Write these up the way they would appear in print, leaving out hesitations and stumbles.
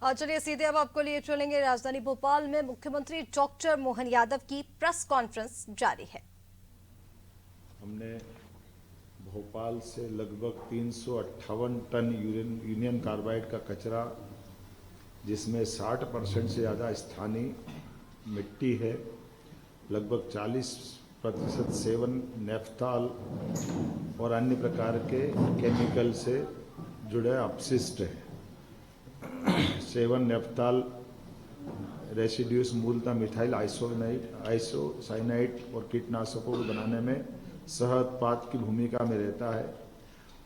चलिए सीधे अब आपको लिए चलेंगे राजधानी भोपाल में मुख्यमंत्री डॉक्टर मोहन यादव की प्रेस कॉन्फ्रेंस जारी है। हमने भोपाल से लगभग 358 टन यूनियन कार्बाइड का कचरा, जिसमें 60% से ज़्यादा स्थानीय मिट्टी है, लगभग 40% सेवन नेफ्थॉल और अन्य प्रकार के केमिकल से जुड़े अपशिष्ट है। सेवन नेफ्थॉल रेसिड्यूस मूलतः मिथाइल आइसोसाइनाइड और कीटनाशकों को बनाने में सह उत्पाद की भूमिका में रहता है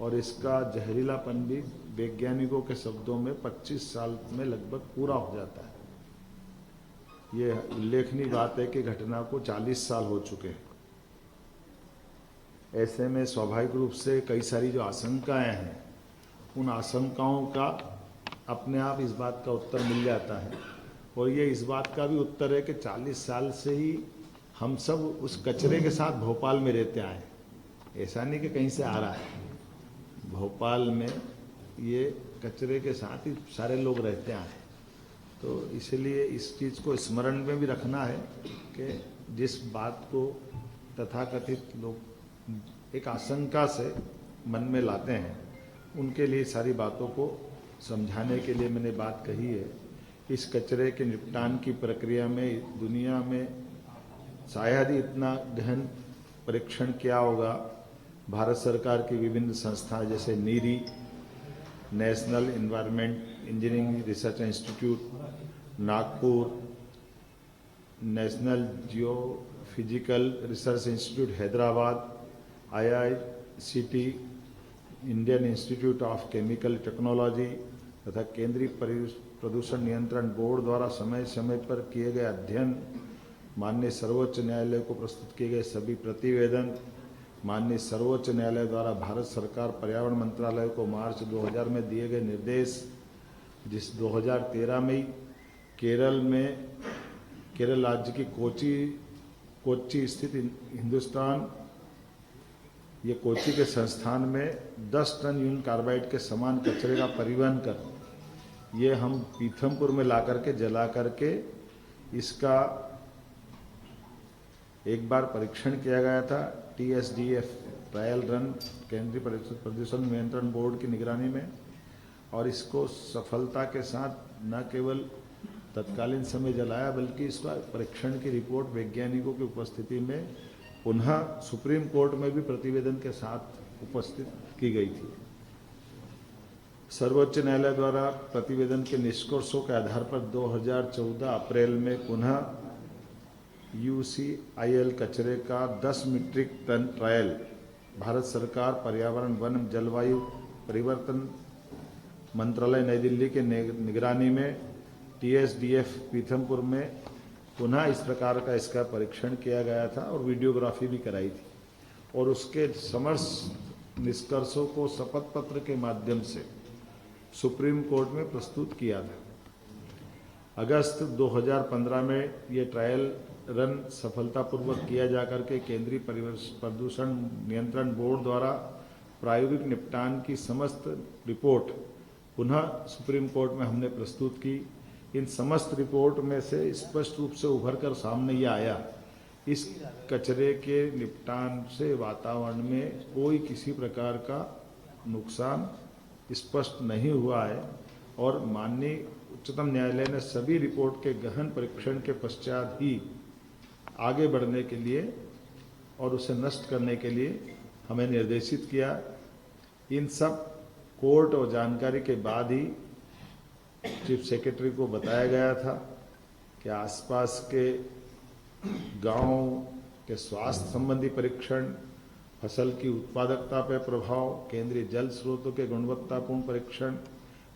और इसका जहरीलापन भी वैज्ञानिकों के शब्दों में 25 साल में लगभग पूरा हो जाता है। ये उल्लेखनीय बात है कि घटना को 40 साल हो चुके हैं। ऐसे में स्वाभाविक रूप से कई सारी जो आशंकाएं हैं, उन आशंकाओं का अपने आप इस बात का उत्तर मिल जाता है। और ये इस बात का भी उत्तर है कि 40 साल से ही हम सब उस कचरे के साथ भोपाल में रहते आए। ऐसा नहीं कि कहीं से आ रहा है, भोपाल में ये कचरे के साथ ही सारे लोग रहते आए। तो इसलिए इस चीज़ को स्मरण में भी रखना है कि जिस बात को तथाकथित लोग एक आशंका से मन में लाते हैं, उनके लिए सारी बातों को समझाने के लिए मैंने बात कही है। इस कचरे के निपटान की प्रक्रिया में दुनिया में शायद ही इतना गहन परीक्षण किया होगा। भारत सरकार की विभिन्न संस्थाएं जैसे NEERI, national environment engineering research institute Nagpur, national geophysical research institute Hyderabad, IICT, Indian institute of chemical technology तथा केंद्रीय प्रदूषण नियंत्रण बोर्ड द्वारा समय समय पर किए गए अध्ययन, माननीय सर्वोच्च न्यायालय को प्रस्तुत किए गए सभी प्रतिवेदन, माननीय सर्वोच्च न्यायालय द्वारा भारत सरकार पर्यावरण मंत्रालय को मार्च 2000 में दिए गए निर्देश, जिस 2013 में केरल राज्य की कोच्चि स्थित हिंदुस्तान, ये कोच्चि के संस्थान में 10 टन यूनियन कार्बाइड के समान कचरे का परिवहन कर ये हम पीथमपुर में ला करके जला करके इसका एक बार परीक्षण किया गया था TSDF ट्रायल रन केंद्रीय प्रदूषण नियंत्रण बोर्ड की निगरानी में, और इसको सफलता के साथ न केवल तत्कालीन समय जलाया बल्कि इसका परीक्षण की रिपोर्ट वैज्ञानिकों की उपस्थिति में पुनः सुप्रीम कोर्ट में भी प्रतिवेदन के साथ उपस्थित की गई थी। सर्वोच्च न्यायालय द्वारा प्रतिवेदन के निष्कर्षों के आधार पर 2014 अप्रैल में पुनः UCIL कचरे का 10 मीट्रिक टन ट्रायल भारत सरकार पर्यावरण वन जलवायु परिवर्तन मंत्रालय नई दिल्ली के निगरानी में TSDF पीथमपुर में पुनः इस प्रकार का इसका परीक्षण किया गया था और वीडियोग्राफी भी कराई थी और उसके समस्त निष्कर्षों को शपथ पत्र के माध्यम से सुप्रीम कोर्ट में प्रस्तुत किया था। अगस्त 2015 में ये ट्रायल रन सफलतापूर्वक किया जाकर के केंद्रीय प्रदूषण नियंत्रण बोर्ड द्वारा प्रायोगिक निपटान की समस्त रिपोर्ट पुनः सुप्रीम कोर्ट में हमने प्रस्तुत की। इन समस्त रिपोर्ट में से स्पष्ट रूप से उभर कर सामने ये आया, इस कचरे के निपटान से वातावरण में कोई किसी प्रकार का नुकसान स्पष्ट नहीं हुआ है और माननीय उच्चतम न्यायालय ने सभी रिपोर्ट के गहन परीक्षण के पश्चात ही आगे बढ़ने के लिए और उसे नष्ट करने के लिए हमें निर्देशित किया। इन सब कोर्ट और जानकारी के बाद ही चीफ सेक्रेटरी को बताया गया था कि आसपास के गांव के स्वास्थ्य संबंधी परीक्षण, फसल की उत्पादकता पर प्रभाव, केंद्रीय जल स्रोतों के गुणवत्तापूर्ण परीक्षण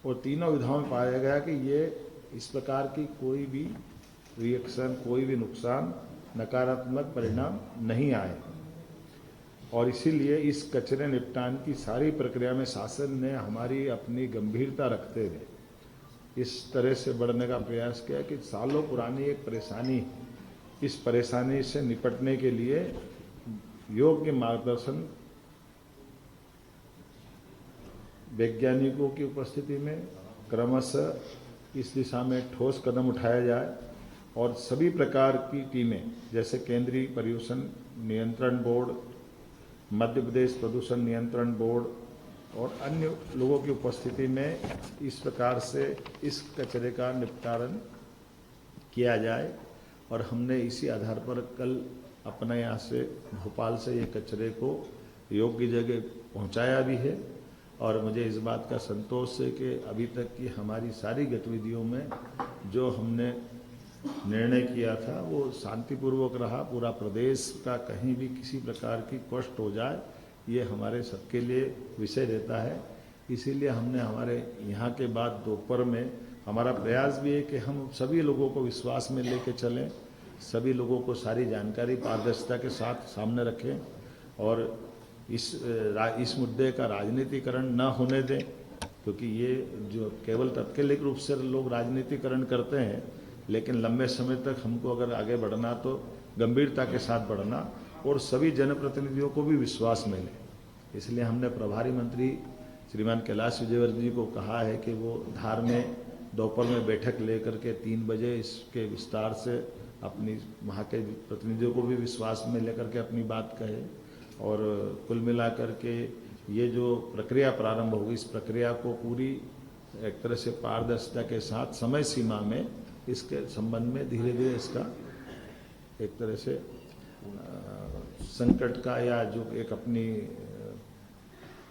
और तीनों विधाओं में पाया गया कि ये इस प्रकार की कोई भी रिएक्शन, कोई भी नुकसान, नकारात्मक परिणाम नहीं आए। और इसीलिए इस कचरे निपटान की सारी प्रक्रिया में शासन ने हमारी अपनी गंभीरता रखते हुए इस तरह से बढ़ने का प्रयास किया कि सालों पुरानी एक परेशानी, इस परेशानी से निपटने के लिए योग्य मार्गदर्शन वैज्ञानिकों की उपस्थिति में क्रमशः इस दिशा में ठोस कदम उठाया जाए और सभी प्रकार की टीमें जैसे केंद्रीय प्रदूषण नियंत्रण बोर्ड, मध्य प्रदेश प्रदूषण नियंत्रण बोर्ड और अन्य लोगों की उपस्थिति में इस प्रकार से इस कचरे का निपटारण किया जाए। और हमने इसी आधार पर कल अपने यहाँ से भोपाल से ये कचरे को योग्य जगह पहुँचाया भी है। और मुझे इस बात का संतोष है कि अभी तक की हमारी सारी गतिविधियों में जो हमने निर्णय किया था वो शांतिपूर्वक रहा। पूरा प्रदेश का कहीं भी किसी प्रकार की कष्ट हो जाए ये हमारे सबके लिए विषय रहता है। इसीलिए हमने हमारे यहाँ के बाद दोपहर में हमारा प्रयास भी है कि हम सभी लोगों को विश्वास में लेके चलें, सभी लोगों को सारी जानकारी पारदर्शिता के साथ सामने रखें और इस मुद्दे का राजनीतिकरण न होने दें, क्योंकि ये जो केवल तात्कालिक रूप से लोग राजनीतिकरण करते हैं, लेकिन लंबे समय तक हमको अगर आगे बढ़ना तो गंभीरता के साथ बढ़ना और सभी जनप्रतिनिधियों को भी विश्वास में लें। इसलिए हमने प्रभारी मंत्री श्रीमान कैलाश विजयवर्गीय जी को कहा है कि वो धार में दोपहर में बैठक लेकर के 3 बजे इसके विस्तार से अपनी वहाँ के प्रतिनिधियों को भी विश्वास में लेकर के अपनी बात कहे। और कुल मिलाकर के ये जो प्रक्रिया प्रारंभ होगी इस प्रक्रिया को पूरी एक तरह से पारदर्शिता के साथ समय सीमा में इसके संबंध में धीरे धीरे इसका एक तरह से संकट का या जो एक अपनी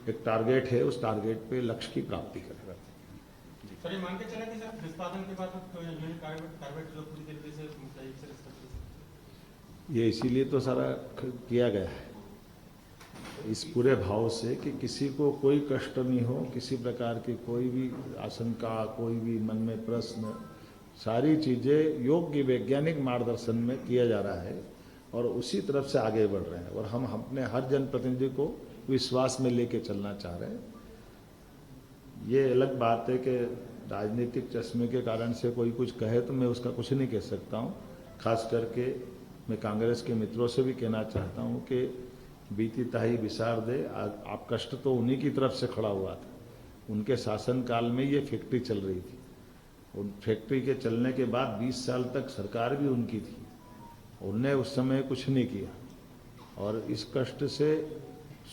एक टारगेट है उस टारगेट पे लक्ष्य की प्राप्ति करेगा। सर ये मान के चला कि सर निष्पादन के बाद कार्बेट जो पूरी तरीके से ये इसीलिए तो सारा किया गया है इस पूरे भाव से कि किसी को कोई कष्ट नहीं हो, किसी प्रकार की कोई भी आशंका, कोई भी मन में प्रश्न, सारी चीज़ें योग्य वैज्ञानिक मार्गदर्शन में किया जा रहा है और उसी तरफ से आगे बढ़ रहे हैं। और हम अपने हर जनप्रतिनिधि को विश्वास में लेके चलना चाह रहे हैं। ये अलग बात है कि राजनीतिक चश्मे के कारण से कोई कुछ कहे तो मैं उसका कुछ नहीं कह सकता हूँ। खास करके मैं कांग्रेस के मित्रों से भी कहना चाहता हूँ कि बीती ताही विसार दे, आप कष्ट तो उन्हीं की तरफ से खड़ा हुआ था। उनके शासनकाल में ये फैक्ट्री चल रही थी। उन फैक्ट्री के चलने के बाद 20 साल तक सरकार भी उनकी थी, उनने उस समय कुछ नहीं किया। और इस कष्ट से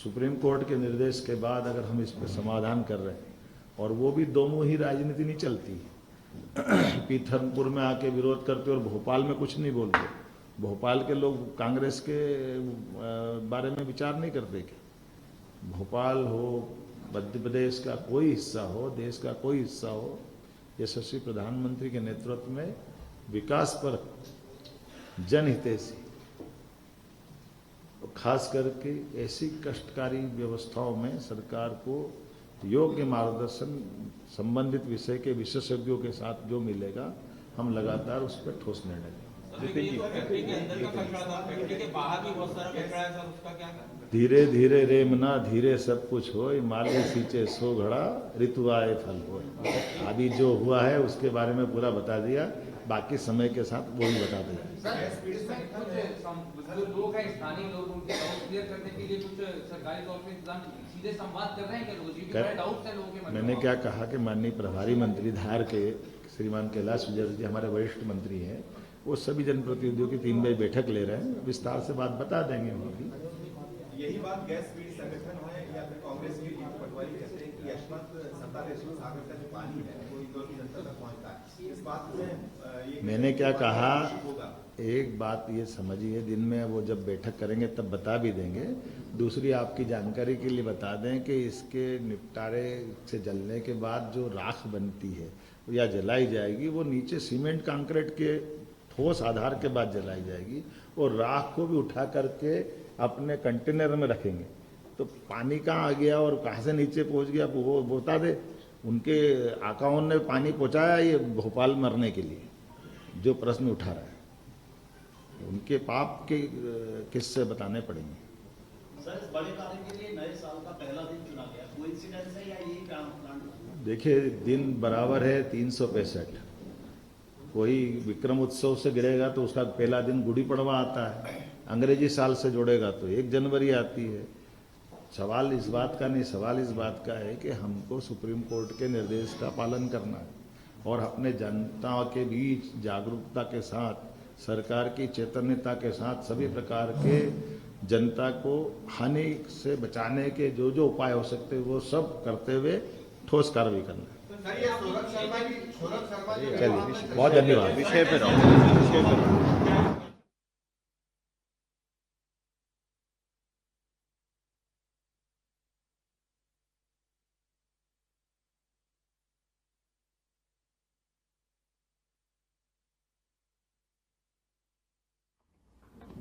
सुप्रीम कोर्ट के निर्देश के बाद अगर हम इस पर समाधान कर रहे हैं और वो भी दो मुंही राजनीति नहीं चलती पीथमपुर में आके विरोध करते और भोपाल में कुछ नहीं बोलते। भोपाल के लोग कांग्रेस के बारे में विचार नहीं करते क्या? भोपाल हो, मध्य प्रदेश का कोई हिस्सा हो, देश का कोई हिस्सा हो, यशस्वी प्रधानमंत्री के नेतृत्व में विकास पर जनहितैषी, खास करके ऐसी कष्टकारी व्यवस्थाओं में सरकार को योग्य मार्गदर्शन संबंधित विषय के विशेषज्ञों के साथ जो मिलेगा हम लगातार उस पर ठोस निर्णय लेंगे। धीरे धीरे रेमना धीरे सब कुछ हो, माले सींचे सो घड़ा ऋतु आए फल हो। अभी जो हुआ है उसके बारे में पूरा बता दिया, बाकी समय के साथ वो भी बता दिया। लोग हैं स्थानीय लोग, उनके डाउट क्लियर करने के लिए कुछ सरकारी तौर पे इंतजाम सीधे संवाद कर रहे हैं क्या लोग? जी बड़े डाउट्स हैं लोगों के मन में। मैंने क्या कहा कि माननीय प्रभारी मंत्री धार के श्रीमान कैलाश विजयवर्गीय जी हमारे वरिष्ठ मंत्री हैं, वो सभी जनप्रतिनिधियों की 3 बजे बैठक ले रहे हैं, विस्तार से बात बता देंगे वो भी। यही बात गैस पीड़ित संगठन है या फिर कांग्रेस की पटवारी कहते हैं कि यशवंत सत्तारेश्वर सागर का जो पानी है वो इंदौर की जनता तक पहुंचता है। इस बात में मैंने क्या कहा, एक बात ये समझिए, दिन में वो जब बैठक करेंगे तब बता भी देंगे। दूसरी आपकी जानकारी के लिए बता दें कि इसके निपटारे से जलने के बाद जो राख बनती है या जलाई जाएगी वो नीचे सीमेंट कंक्रीट के ठोस आधार के बाद जलाई जाएगी और राख को भी उठा करके अपने कंटेनर में रखेंगे। तो पानी कहाँ आ गया और कहाँ से नीचे पहुँच गया वो बता दे। उनके आकाओं ने पानी पहुँचाया ये भोपाल मरने के लिए, जो प्रश्न उठा रहा है उनके पाप के किस्से बताने पड़ेंगे। सर, इस बड़े कार्य के लिए नए साल का पहला दिन चुना गया, कोइंसिडेंस है या यही प्लान? देखिए, दिन बराबर है 365। कोई विक्रम उत्सव से गिरेगा तो उसका पहला दिन गुड़ी पड़वा आता है, अंग्रेजी साल से जोड़ेगा तो 1 जनवरी आती है। सवाल इस बात का नहीं, सवाल इस बात का है कि हमको सुप्रीम कोर्ट के निर्देश का पालन करना है और अपने जनता के बीच जागरूकता के साथ, सरकार की चैतन्यता के साथ सभी प्रकार के जनता को हानि से बचाने के जो जो उपाय हो सकते हैं वो सब करते हुए ठोस कार्रवाई करना। सर, ये सौरभ शर्मा जी चलिए, बहुत धन्यवाद। विषय पे रहो।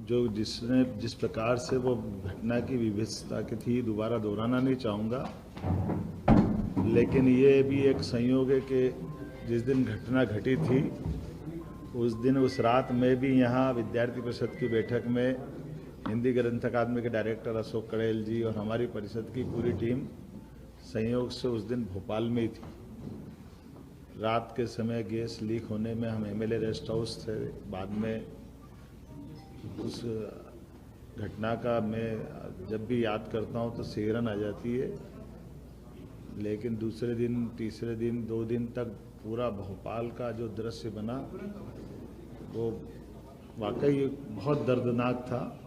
जो जिस प्रकार से वो घटना की विभत्सता की थी, दोबारा दोहराना नहीं चाहूँगा, लेकिन ये भी एक संयोग है कि जिस दिन घटना घटी थी उस दिन उस रात में भी यहाँ विद्यार्थी परिषद की बैठक में हिंदी ग्रंथ अकादमी के डायरेक्टर अशोक कड़ेल जी और हमारी परिषद की पूरी टीम संयोग से उस दिन भोपाल में ही थी। रात के समय गैस लीक होने में हम एमएलए रेस्ट हाउस थे। बाद में उस घटना का मैं जब भी याद करता हूँ तो सिहरन आ जाती है, लेकिन दूसरे दिन, तीसरे दिन, 2 दिन तक पूरा भोपाल का जो दृश्य बना वो वाकई बहुत दर्दनाक था।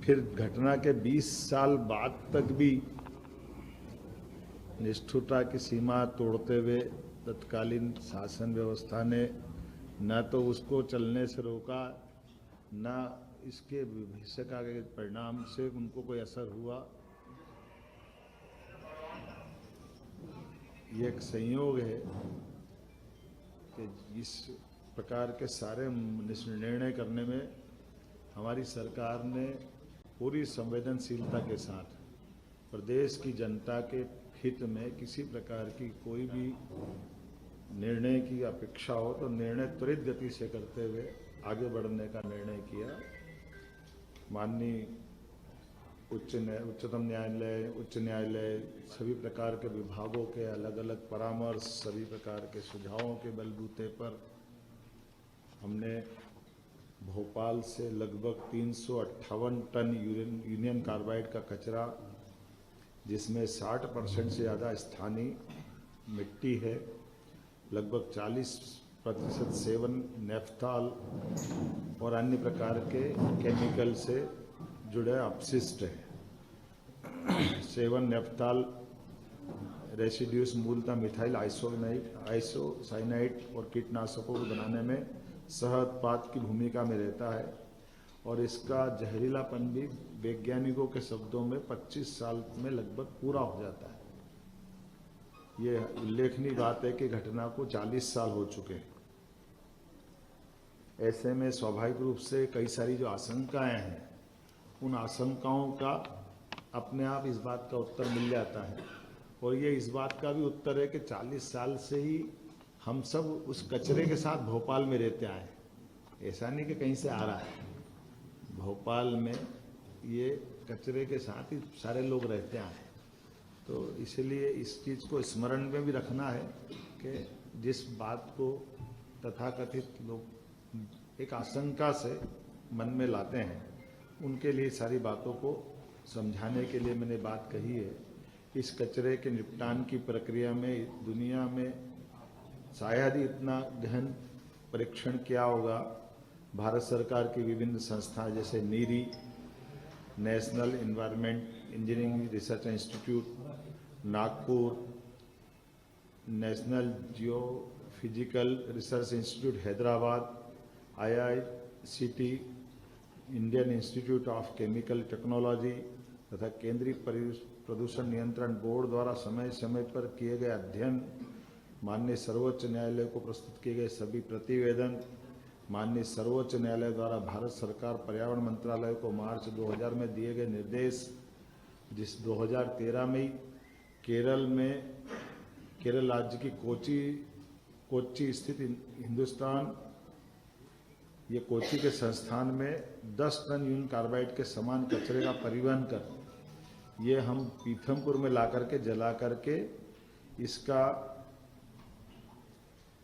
फिर घटना के 20 साल बाद तक भी निष्ठुरता की सीमा तोड़ते हुए तत्कालीन शासन व्यवस्था ने न तो उसको चलने से रोका, न इसके भविष्य का परिणाम से उनको कोई असर हुआ। ये एक संयोग है कि इस प्रकार के सारे निर्णय करने में हमारी सरकार ने पूरी संवेदनशीलता के साथ प्रदेश की जनता के हित में किसी प्रकार की कोई भी निर्णय की अपेक्षा हो तो निर्णय त्वरित गति से करते हुए आगे बढ़ने का निर्णय किया। माननीय उच्चतम न्यायालय, उच्च न्यायालय, सभी प्रकार के विभागों के अलग अलग परामर्श, सभी प्रकार के सुझावों के बलबूते पर हमने भोपाल से लगभग 358 टन यूनियन कार्बाइड का कचरा, जिसमें 60% से ज़्यादा स्थानीय मिट्टी है, लगभग 40% सेवन नेफ्थॉल और अन्य प्रकार के केमिकल से जुड़े अपशिष्ट है। सेवन नेफ्थॉल रेसिड्यूस मूलतः मिथाइल आइसोसाइनाइड और कीटनाशकों को बनाने में सह उत्पाद की भूमिका में रहता है और इसका जहरीलापन भी वैज्ञानिकों के शब्दों में 25 साल में लगभग पूरा हो जाता है। ये उल्लेखनीय बात है कि घटना को 40 साल हो चुके हैं। ऐसे में स्वाभाविक रूप से कई सारी जो आशंकाएं हैं, उन आशंकाओं का अपने आप इस बात का उत्तर मिल जाता है। और ये इस बात का भी उत्तर है कि 40 साल से ही हम सब उस कचरे के साथ भोपाल में रहते आए हैं। ऐसा नहीं कि कहीं से आ रहा है, भोपाल में ये कचरे के साथ ही सारे लोग रहते आए। तो इसलिए इस चीज़ को स्मरण में भी रखना है कि जिस बात को तथाकथित लोग एक आशंका से मन में लाते हैं, उनके लिए सारी बातों को समझाने के लिए मैंने बात कही है। इस कचरे के निपटान की प्रक्रिया में दुनिया में शायद ही इतना गहन परीक्षण किया होगा। भारत सरकार की विभिन्न संस्थाएं जैसे NEERI, national environment engineering research institute Nagpur, national geophysical research institute Hyderabad, IICT, Indian institute of chemical technology तथा केंद्रीय प्रदूषण नियंत्रण बोर्ड द्वारा समय समय पर किए गए अध्ययन, माननीय सर्वोच्च न्यायालय को प्रस्तुत किए गए सभी प्रतिवेदन, माननीय सर्वोच्च न्यायालय द्वारा भारत सरकार पर्यावरण मंत्रालय को मार्च 2000 में दिए गए निर्देश, जिस 2013 में केरल राज्य की कोच्चि स्थित हिंदुस्तान, ये कोच्चि के संस्थान में 10 टन यूनियन कार्बाइड के समान कचरे का परिवहन कर ये हम पीथमपुर में ला करके जला करके इसका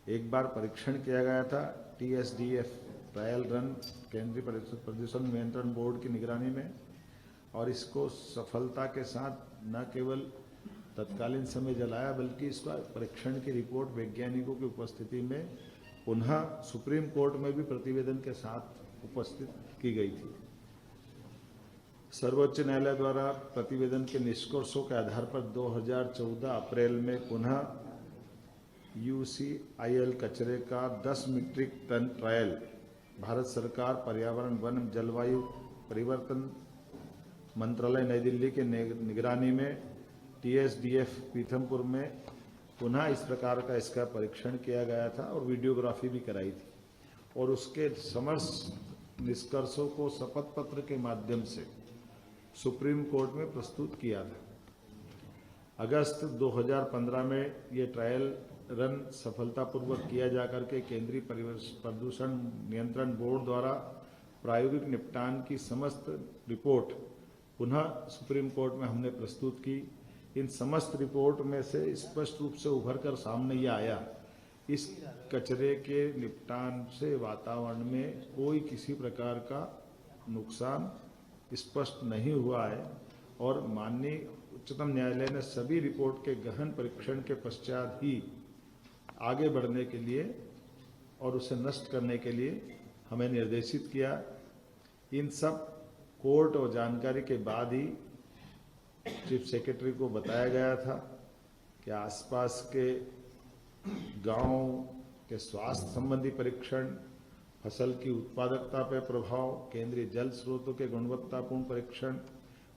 एक बार परीक्षण किया गया था। TSDF ट्रायल रन केंद्रीय प्रदूषण नियंत्रण बोर्ड की निगरानी में, और इसको सफलता के साथ न केवल तत्कालीन समय जलाया, बल्कि इसका परीक्षण की रिपोर्ट वैज्ञानिकों की उपस्थिति में पुनः सुप्रीम कोर्ट में भी प्रतिवेदन के साथ उपस्थित की गई थी। सर्वोच्च न्यायालय द्वारा प्रतिवेदन के निष्कर्षों के आधार पर 2014 अप्रैल में पुनः UCIL कचरे का 10 मीट्रिक टन ट्रायल भारत सरकार पर्यावरण वन जलवायु परिवर्तन मंत्रालय नई दिल्ली के निगरानी में TSDF पीथमपुर में पुनः इस प्रकार का इसका परीक्षण किया गया था और वीडियोग्राफी भी कराई थी और उसके समस्त निष्कर्षों को शपथ पत्र के माध्यम से सुप्रीम कोर्ट में प्रस्तुत किया था। अगस्त 2015 में ये ट्रायल रन सफलतापूर्वक किया जाकर के केंद्रीय प्रदूषण नियंत्रण बोर्ड द्वारा प्रायोगिक निपटान की समस्त रिपोर्ट पुनः सुप्रीम कोर्ट में हमने प्रस्तुत की। इन समस्त रिपोर्ट में से स्पष्ट रूप से उभर कर सामने ये आया, इस कचरे के निपटान से वातावरण में कोई किसी प्रकार का नुकसान स्पष्ट नहीं हुआ है और माननीय उच्चतम न्यायालय ने सभी रिपोर्ट के गहन परीक्षण के पश्चात ही आगे बढ़ने के लिए और उसे नष्ट करने के लिए हमें निर्देशित किया। इन सब कोर्ट और जानकारी के बाद ही चीफ सेक्रेटरी को बताया गया था कि आसपास के गांव के स्वास्थ्य संबंधी परीक्षण, फसल की उत्पादकता पर प्रभाव, केंद्रीय जल स्रोतों के गुणवत्तापूर्ण परीक्षण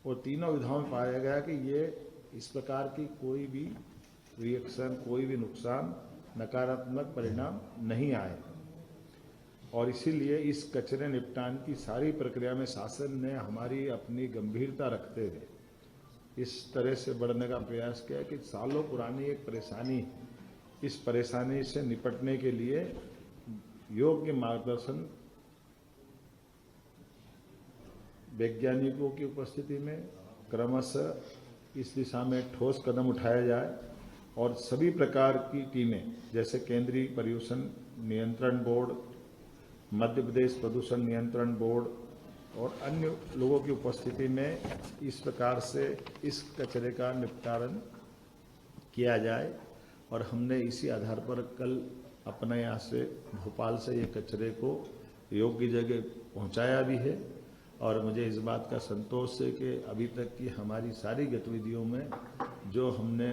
और तीनों विधाओं में पाया गया कि ये इस प्रकार की कोई भी रिएक्शन, कोई भी नुकसान, नकारात्मक परिणाम नहीं आए और इसीलिए इस कचरे निपटान की सारी प्रक्रिया में शासन ने हमारी अपनी गंभीरता रखते हुए इस तरह से बढ़ने का प्रयास किया कि सालों पुरानी एक परेशानी, इस परेशानी से निपटने के लिए योग्य मार्गदर्शन वैज्ञानिकों की उपस्थिति में क्रमशः इस दिशा में ठोस कदम उठाया जाए और सभी प्रकार की टीमें जैसे केंद्रीय प्रदूषण नियंत्रण बोर्ड, मध्य प्रदेश प्रदूषण नियंत्रण बोर्ड और अन्य लोगों की उपस्थिति में इस प्रकार से इस कचरे का निपटान किया जाए और हमने इसी आधार पर कल अपने यहाँ से भोपाल से ये कचरे को योग्य जगह पहुँचाया भी है और मुझे इस बात का संतोष है कि अभी तक की हमारी सारी गतिविधियों में जो हमने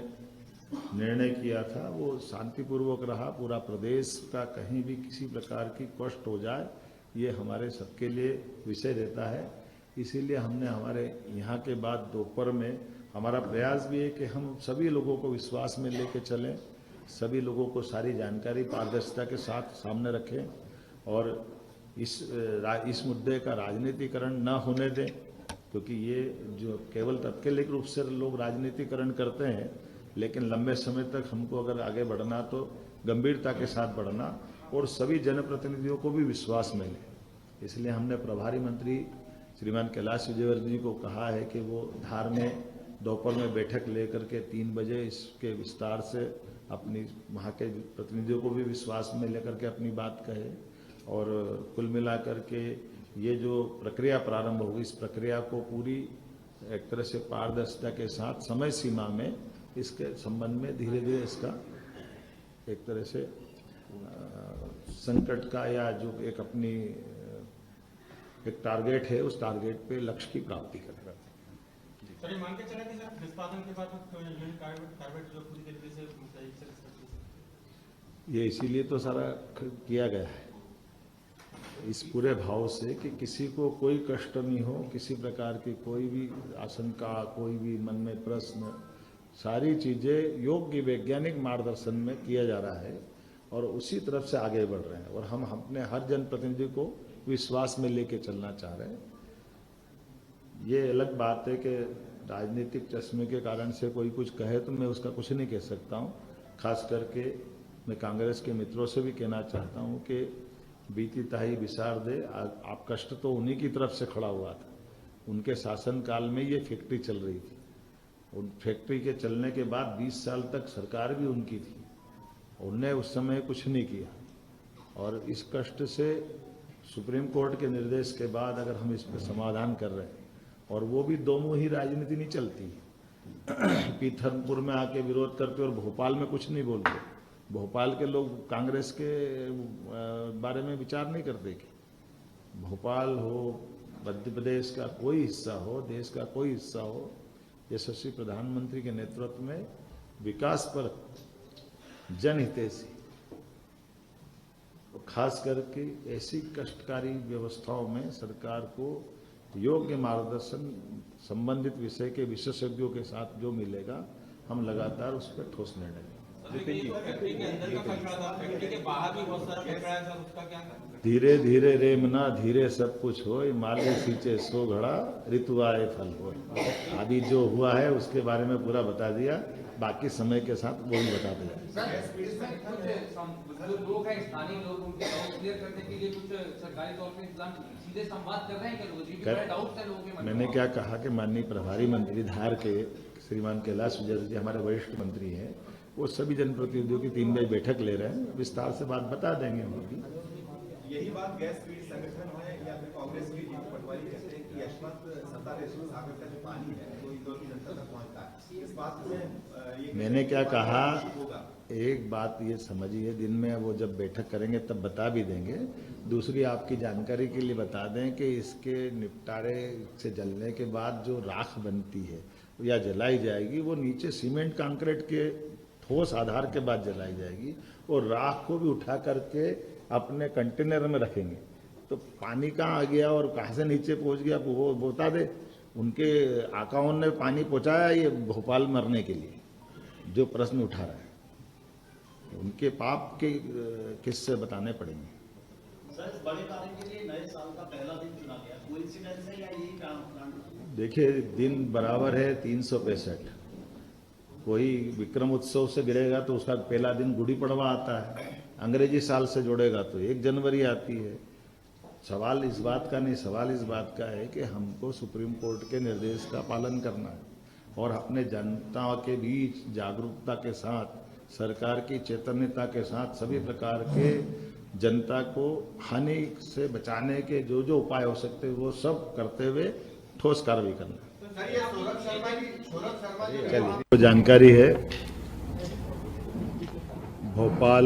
निर्णय किया था वो शांतिपूर्वक रहा। पूरा प्रदेश का कहीं भी किसी प्रकार की कष्ट हो जाए ये हमारे सबके लिए विषय रहता है। इसीलिए हमने हमारे यहाँ के बाद दोपहर में हमारा प्रयास भी है कि हम सभी लोगों को विश्वास में लेके चलें, सभी लोगों को सारी जानकारी पारदर्शिता के साथ सामने रखें और इस मुद्दे का राजनीतिकरण न होने दें, क्योंकि ये जो केवल तात्कालिक रूप से लोग राजनीतिकरण करते हैं, लेकिन लंबे समय तक हमको अगर आगे बढ़ना तो गंभीरता के साथ बढ़ना और सभी जनप्रतिनिधियों को भी विश्वास में लें। इसलिए हमने प्रभारी मंत्री श्रीमान कैलाश विजयवर्गीय जी को कहा है कि वो धार में दोपहर में बैठक लेकर के 3 बजे इसके विस्तार से अपनी वहाँ के प्रतिनिधियों को भी विश्वास में लेकर के अपनी बात कहे और कुल मिलाकर के ये जो प्रक्रिया प्रारंभ होगी इस प्रक्रिया को पूरी एक तरह से पारदर्शिता के साथ समय सीमा में इसके संबंध में धीरे धीरे इसका एक तरह से संकट का या जो एक अपनी एक टारगेट है उस टारगेट पे लक्ष्य की प्राप्ति करेगा। सर ये मान के चला कि सर निष्पादन के बाद यूनिट कार्बेट जो पूरी तरीके से ये इसीलिए तो सारा किया गया है इस पूरे भाव से कि किसी को कोई कष्ट नहीं हो, किसी प्रकार की कोई भी आशंका, कोई भी मन में प्रश्न, सारी चीज़ें योग्य वैज्ञानिक मार्गदर्शन में किया जा रहा है और उसी तरफ से आगे बढ़ रहे हैं और हम अपने हर जनप्रतिनिधि को विश्वास में लेके चलना चाह रहे हैं। ये अलग बात है कि राजनीतिक चश्मे के कारण से कोई कुछ कहे तो मैं उसका कुछ नहीं कह सकता हूँ। खास करके मैं कांग्रेस के मित्रों से भी कहना चाहता हूँ कि बीती ताई विसार दे, आप कष्ट तो उन्हीं की तरफ से खड़ा हुआ था। उनके शासनकाल में ये फैक्ट्री चल रही थी। उन फैक्ट्री के चलने के बाद 20 साल तक सरकार भी उनकी थी, उनने उस समय कुछ नहीं किया और इस कष्ट से सुप्रीम कोर्ट के निर्देश के बाद अगर हम इस पर समाधान कर रहे हैं और वो भी दो मुंही राजनीति नहीं चलती, पीथमपुर में आके विरोध करते और भोपाल में कुछ नहीं बोलते। भोपाल के लोग कांग्रेस के बारे में विचार नहीं करते कि भोपाल हो, मध्य प्रदेश का कोई हिस्सा हो, देश का कोई हिस्सा हो, यशस्वी प्रधानमंत्री के नेतृत्व में विकास पर जनहितैषी, खास करके ऐसी कष्टकारी व्यवस्थाओं में सरकार को योग्य मार्गदर्शन संबंधित विषय के विशेषज्ञों के साथ जो मिलेगा, हम लगातार उस पर ठोस निर्णय लेंगे। फैक्ट्री के अंदर का कचरा था, फैक्ट्री के बाहर भी बहुत सारा कचरा है सर, उसका क्या करें? धीरे धीरे रेमना धीरे सब कुछ हो, माले सींचे सो घड़ा, ऋतु आए फल हो। अभी जो हुआ है उसके बारे में पूरा बता दिया, बाकी समय के साथ वो भी बता दिया। जो लोग हैं स्थानीय लोग, उनके डाउट क्लियर करने के लिए कुछ सरकारी तौर पे इंतजाम, सीधे संवाद कर रहे हैं क्या लोग? जी बड़े डाउट्स हैं लोगों के मन में। मैंने क्या कहा कि माननीय प्रभारी मंत्री धार के श्रीमान कैलाश विजय जी हमारे वरिष्ठ मंत्री हैं, वो सभी जनप्रतिनिधियों की 3 बजे बैठक ले रहे हैं, विस्तार से बात बता देंगे हम भी। यही बात गैस पीड़ित संगठन है या फिर कांग्रेस की जीतू पटवारी कहते हैं कि यशवंत सत्तारेश्वर सागर का जो पानी है वो इंदौर की जनता तक पहुंचता है। इस बात में मैंने क्या कहा, एक बात ये समझिए, दिन में वो जब बैठक करेंगे तब बता भी देंगे। दूसरी आपकी जानकारी के लिए बता दें कि इसके निपटारे से जलने के बाद जो राख बनती है या जलाई जाएगी, वो नीचे सीमेंट कंक्रीट के ठोस आधार के बाद जलाई जाएगी और राख को भी उठा करके अपने कंटेनर में रखेंगे। तो पानी कहाँ आ गया और कहाँ से नीचे पहुंच गया वो बता दे। उनके आकाओं ने पानी पहुंचाया ये भोपाल मरने के लिए, जो प्रश्न उठा रहा है, उनके पाप के किस्से बताने पड़ेंगे। सर, इस बड़े कार्य के लिए नए साल का पहला दिन चुना गया, कोइंसिडेंस है या यही कारण? देखिए, दिन बराबर है 365। कोई विक्रम उत्सव से गिरेगा तो उसका पहला दिन गुड़ी पड़वा आता है, अंग्रेजी साल से जोड़ेगा तो 1 जनवरी आती है। सवाल इस बात का नहीं, सवाल इस बात का है कि हमको सुप्रीम कोर्ट के निर्देश का पालन करना है और अपने जनता के बीच जागरूकता के साथ, सरकार की चैतन्यता के साथ सभी प्रकार के जनता को हानि से बचाने के जो जो उपाय हो सकते हैं वो सब करते हुए ठोस कार्रवाई करना। चलिए, जानकारी है, भोपाल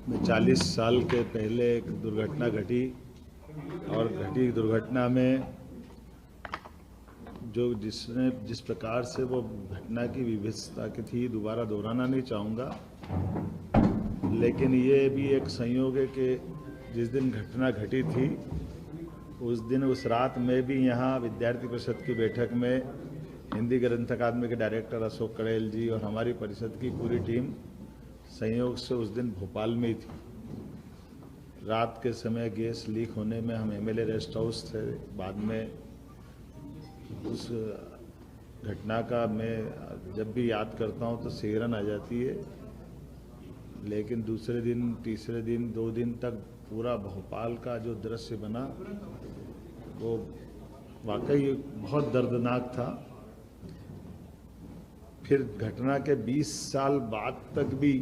में 40 साल के पहले एक दुर्घटना घटी और दुर्घटना में जिस प्रकार से वो घटना की विभत्सता की थी, दोबारा दोहराना नहीं चाहूँगा, लेकिन ये भी एक संयोग है कि जिस दिन घटना घटी थी उस दिन, उस रात में भी यहाँ विद्यार्थी परिषद की बैठक में हिंदी ग्रंथ अकादमी के डायरेक्टर अशोक कड़ेल जी और हमारी परिषद की पूरी टीम संयोग से उस दिन भोपाल में ही थी। रात के समय गैस लीक होने में हम एमएलए रेस्ट हाउस थे। बाद में उस घटना का मैं जब भी याद करता हूँ तो सिहरन आ जाती है, लेकिन दूसरे दिन, तीसरे दिन, 2 दिन तक पूरा भोपाल का जो दृश्य बना वो वाकई बहुत दर्दनाक था। फिर घटना के 20 साल बाद तक भी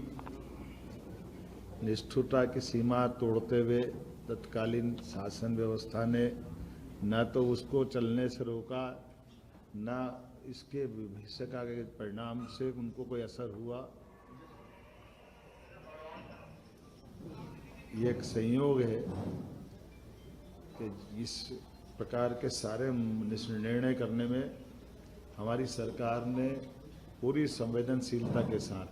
निष्ठुरता की सीमा तोड़ते हुए तत्कालीन शासन व्यवस्था ने न तो उसको चलने से रोका, न इसके भविष्य का परिणाम से उनको कोई असर हुआ। ये एक संयोग है कि इस प्रकार के सारे निर्णय करने में हमारी सरकार ने पूरी संवेदनशीलता के साथ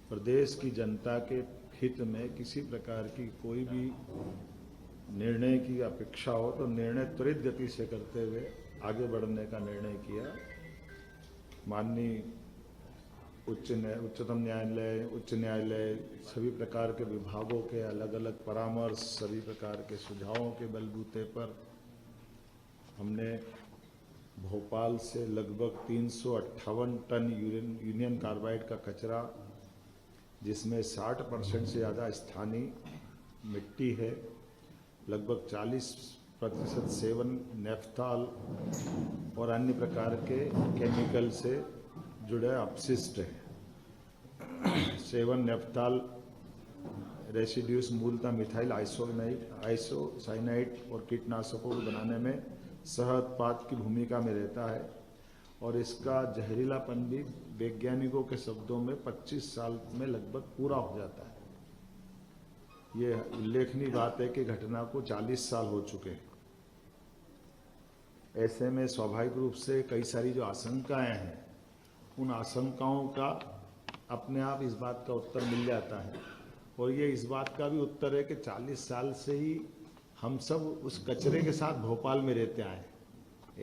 प्रदेश की जनता के हित में किसी प्रकार की कोई भी निर्णय की अपेक्षा हो तो निर्णय त्वरित गति से करते हुए आगे बढ़ने का निर्णय किया। माननीय उच्चतम न्यायालय, उच्च न्यायालय, सभी प्रकार के विभागों के अलग अलग परामर्श, सभी प्रकार के सुझावों के बलबूते पर हमने भोपाल से लगभग 358 टन यूनियन कार्बाइड का कचरा, जिसमें 60% से ज़्यादा स्थानीय मिट्टी है, लगभग 40% सेवन नेफ्थॉल और अन्य प्रकार के केमिकल से जुड़े अपशिष्ट है। सेवन नेफ्थॉल रेसिड्यूस मूलतः मिथाइल आइसोसाइनाइड और कीटनाशकों को बनाने में सह उत्पाद की भूमिका में रहता है और इसका जहरीलापन भी वैज्ञानिकों के शब्दों में 25 साल में लगभग पूरा हो जाता है। ये उल्लेखनीय बात है कि घटना को 40 साल हो चुके हैं। ऐसे में स्वाभाविक रूप से कई सारी जो आशंकाएं हैं, उन आशंकाओं का अपने आप इस बात का उत्तर मिल जाता है। और ये इस बात का भी उत्तर है कि 40 साल से ही हम सब उस कचरे के साथ भोपाल में रहते आए हैं।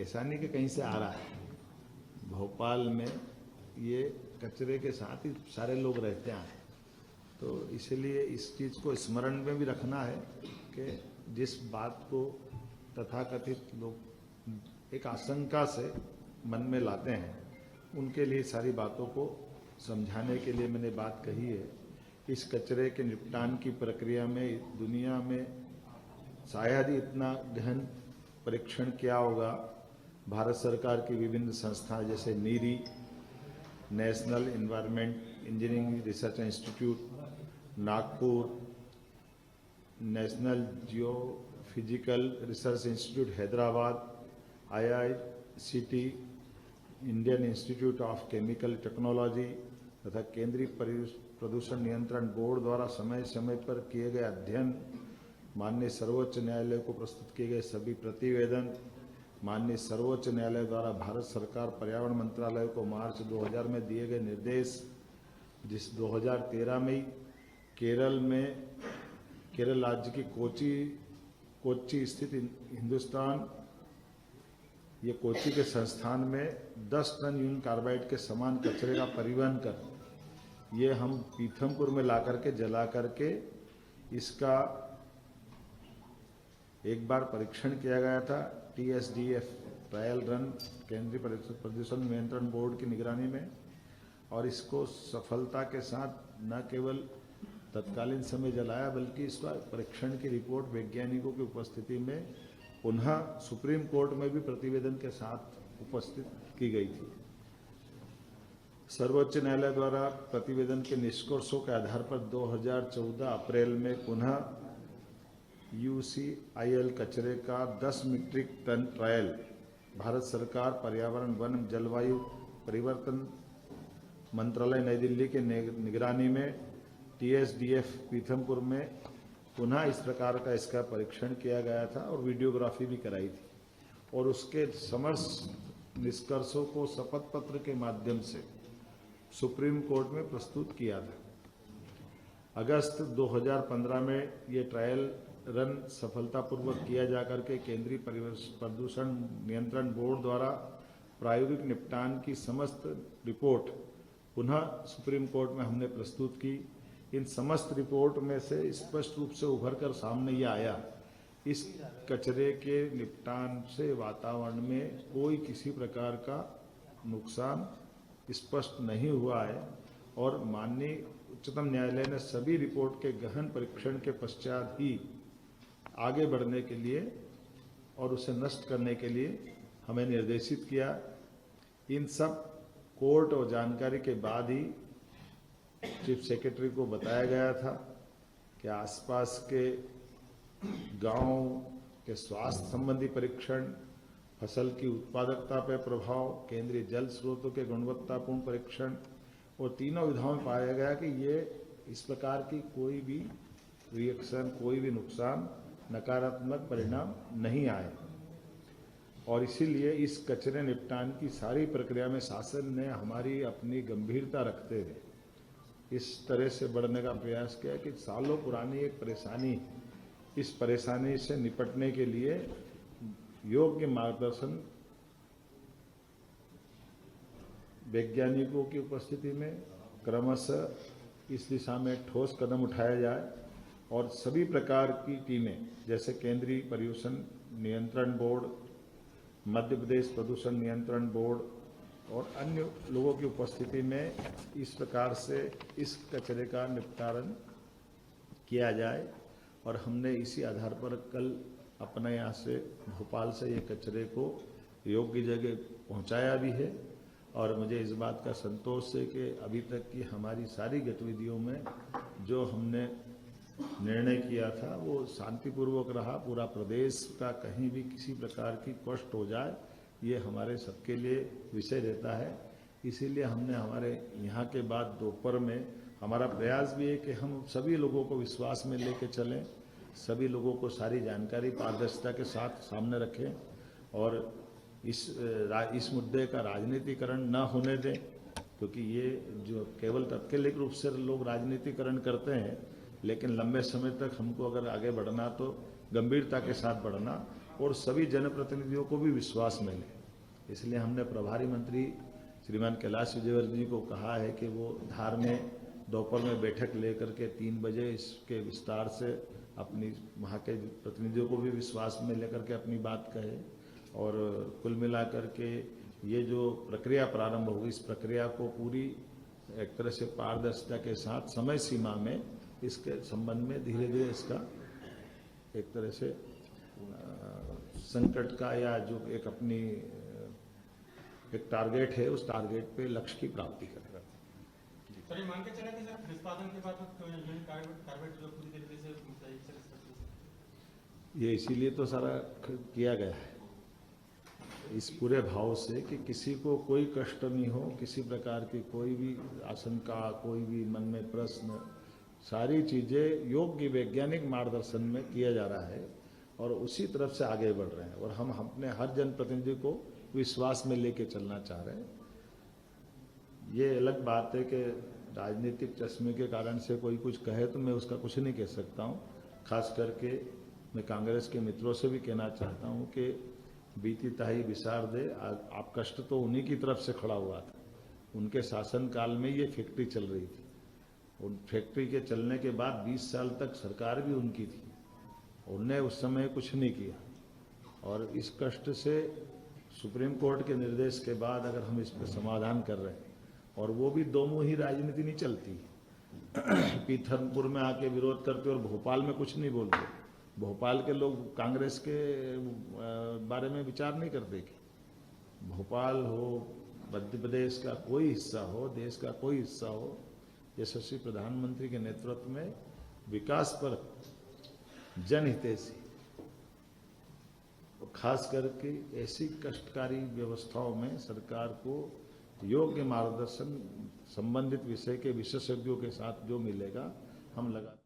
ऐसा नहीं कि कहीं से आ रहा है, भोपाल में ये कचरे के साथ ही सारे लोग रहते आए हैं। तो इसलिए इस चीज़ को स्मरण में भी रखना है कि जिस बात को तथाकथित लोग एक आशंका से मन में लाते हैं, उनके लिए सारी बातों को समझाने के लिए मैंने बात कही है। इस कचरे के निपटान की प्रक्रिया में दुनिया में शायद ही इतना गहन परीक्षण किया होगा। भारत सरकार की विभिन्न संस्थाएं जैसे NEERI, national environment engineering research institute Nagpur, national geophysical research institute Hyderabad, IICT, Indian institute of chemical technology तथा केंद्रीय प्रदूषण नियंत्रण बोर्ड द्वारा समय समय पर किए गए अध्ययन, माननीय सर्वोच्च न्यायालय को प्रस्तुत किए गए सभी प्रतिवेदन, माननीय सर्वोच्च न्यायालय द्वारा भारत सरकार पर्यावरण मंत्रालय को मार्च 2000 में दिए गए निर्देश, जिस 2013 में ही केरल राज्य की कोच्चि स्थित हिंदुस्तान, ये कोच्चि के संस्थान में 10 टन यूरेनियम कार्बाइड के समान कचरे का परिवहन कर ये हम पीथमपुर में ला करके जला करके इसका एक बार परीक्षण किया गया था। TSDF ट्रायल रन केंद्रीय प्रदूषण नियंत्रण बोर्ड की निगरानी में, और इसको सफलता के साथ न केवल तत्कालीन समय जलाया बल्कि इसका परीक्षण की रिपोर्ट वैज्ञानिकों की उपस्थिति में पुनः सुप्रीम कोर्ट में भी प्रतिवेदन के साथ उपस्थित की गई थी। सर्वोच्च न्यायालय द्वारा प्रतिवेदन के निष्कर्षों के आधार पर 2014 अप्रैल में पुनः UCIL कचरे का 10 मीट्रिक टन ट्रायल भारत सरकार पर्यावरण वन जलवायु परिवर्तन मंत्रालय नई दिल्ली के निगरानी में TSDF पीथमपुर में पुनः इस प्रकार का इसका परीक्षण किया गया था और वीडियोग्राफी भी कराई थी, और उसके समस्त निष्कर्षों को शपथ पत्र के माध्यम से सुप्रीम कोर्ट में प्रस्तुत किया था। अगस्त 2015 में ये ट्रायल रन सफलतापूर्वक किया जाकर के केंद्रीय प्रदूषण नियंत्रण बोर्ड द्वारा प्रायोगिक निपटान की समस्त रिपोर्ट पुनः सुप्रीम कोर्ट में हमने प्रस्तुत की। इन समस्त रिपोर्ट में से स्पष्ट रूप से उभर कर सामने ये आया, इस कचरे के निपटान से वातावरण में कोई किसी प्रकार का नुकसान स्पष्ट नहीं हुआ है, और माननीय उच्चतम न्यायालय ने सभी रिपोर्ट के गहन परीक्षण के पश्चात ही आगे बढ़ने के लिए और उसे नष्ट करने के लिए हमें निर्देशित किया। इन सब कोर्ट और जानकारी के बाद ही चीफ सेक्रेटरी को बताया गया था कि आसपास के गांव के स्वास्थ्य संबंधी परीक्षण, फसल की उत्पादकता पर प्रभाव, केंद्रीय जल स्रोतों के गुणवत्तापूर्ण परीक्षण, और तीनों विधाओं में पाया गया कि ये इस प्रकार की कोई भी रिएक्शन, कोई भी नुकसान, नकारात्मक परिणाम नहीं आए। और इसीलिए इस कचरे निपटान की सारी प्रक्रिया में शासन ने हमारी अपनी गंभीरता रखते हुए इस तरह से बढ़ने का प्रयास किया कि सालों पुरानी एक परेशानी, इस परेशानी से निपटने के लिए योग्य मार्गदर्शन वैज्ञानिकों की उपस्थिति में क्रमशः इस दिशा में ठोस कदम उठाया जाए, और सभी प्रकार की टीमें जैसे केंद्रीय प्रदूषण नियंत्रण बोर्ड, मध्य प्रदेश प्रदूषण नियंत्रण बोर्ड और अन्य लोगों की उपस्थिति में इस प्रकार से इस कचरे का निपटान किया जाए। और हमने इसी आधार पर कल अपने यहाँ से भोपाल से ये कचरे को योग्य जगह पहुँचाया भी है, और मुझे इस बात का संतोष है कि अभी तक की हमारी सारी गतिविधियों में जो हमने निर्णय किया था वो शांतिपूर्वक रहा। पूरा प्रदेश का कहीं भी किसी प्रकार की कष्ट हो जाए ये हमारे सबके लिए विषय रहता है। इसीलिए हमने हमारे यहाँ के बाद दोपहर में हमारा प्रयास भी है कि हम सभी लोगों को विश्वास में लेके चलें, सभी लोगों को सारी जानकारी पारदर्शिता के साथ सामने रखें और इस मुद्दे का राजनीतिकरण न होने दें, क्योंकि ये जो केवल तात्कालिक रूप से लोग राजनीतिकरण करते हैं, लेकिन लंबे समय तक हमको अगर आगे बढ़ना तो गंभीरता के साथ बढ़ना और सभी जनप्रतिनिधियों को भी विश्वास में लें। इसलिए हमने प्रभारी मंत्री श्रीमान कैलाश विजयवर्गीय जी को कहा है कि वो धार में दोपहर में बैठक लेकर के 3 बजे इसके विस्तार से अपनी वहाँ के प्रतिनिधियों को भी विश्वास में लेकर के अपनी बात कहे और कुल मिलाकर के ये जो प्रक्रिया प्रारंभ होगी, इस प्रक्रिया को पूरी एक तरह से पारदर्शिता के साथ समय सीमा में इसके संबंध में धीरे धीरे इसका एक तरह से संकट का या जो एक अपनी एक टारगेट है, उस टारगेट पे लक्ष्य की प्राप्ति करेगा। सर ये मान के चला कि सर निष्पादन के बाद तो यूनिट कार्बेट जो पूरी तरीके से ये इसीलिए तो सारा किया गया है इस पूरे भाव से कि किसी को कोई कष्ट नहीं हो, किसी प्रकार की कोई भी आशंका, कोई भी मन में प्रश्न, सारी चीजें योग्य वैज्ञानिक मार्गदर्शन में किया जा रहा है और उसी तरफ से आगे बढ़ रहे हैं और हम अपने हर जनप्रतिनिधि को विश्वास में लेके चलना चाह रहे हैं। ये अलग बात है कि राजनीतिक चश्मे के कारण से कोई कुछ कहे तो मैं उसका कुछ नहीं कह सकता हूँ। खास करके मैं कांग्रेस के मित्रों से भी कहना चाहता हूँ कि बीती ताही विसार दे, आप कष्ट तो उन्हीं की तरफ से खड़ा हुआ था। उनके शासन काल में ये फैक्ट्री चल रही थी। उन फैक्ट्री के चलने के बाद 20 साल तक सरकार भी उनकी थी, उनने उस समय कुछ नहीं किया और इस कष्ट से सुप्रीम कोर्ट के निर्देश के बाद अगर हम इस पर समाधान कर रहे हैं और वो भी दो मुंही राजनीति नहीं चलती पीथमपुर में आके विरोध करते और भोपाल में कुछ नहीं बोलते। भोपाल के लोग कांग्रेस के बारे में विचार नहीं करते कि भोपाल हो, मध्य प्रदेश का कोई हिस्सा हो, देश का कोई हिस्सा हो, यशस्वी प्रधानमंत्री के नेतृत्व में विकास पर जनहितैषी, खास करके ऐसी कष्टकारी व्यवस्थाओं में सरकार को योग्य मार्गदर्शन संबंधित विषय के विशेषज्ञों के साथ जो मिलेगा हम लगा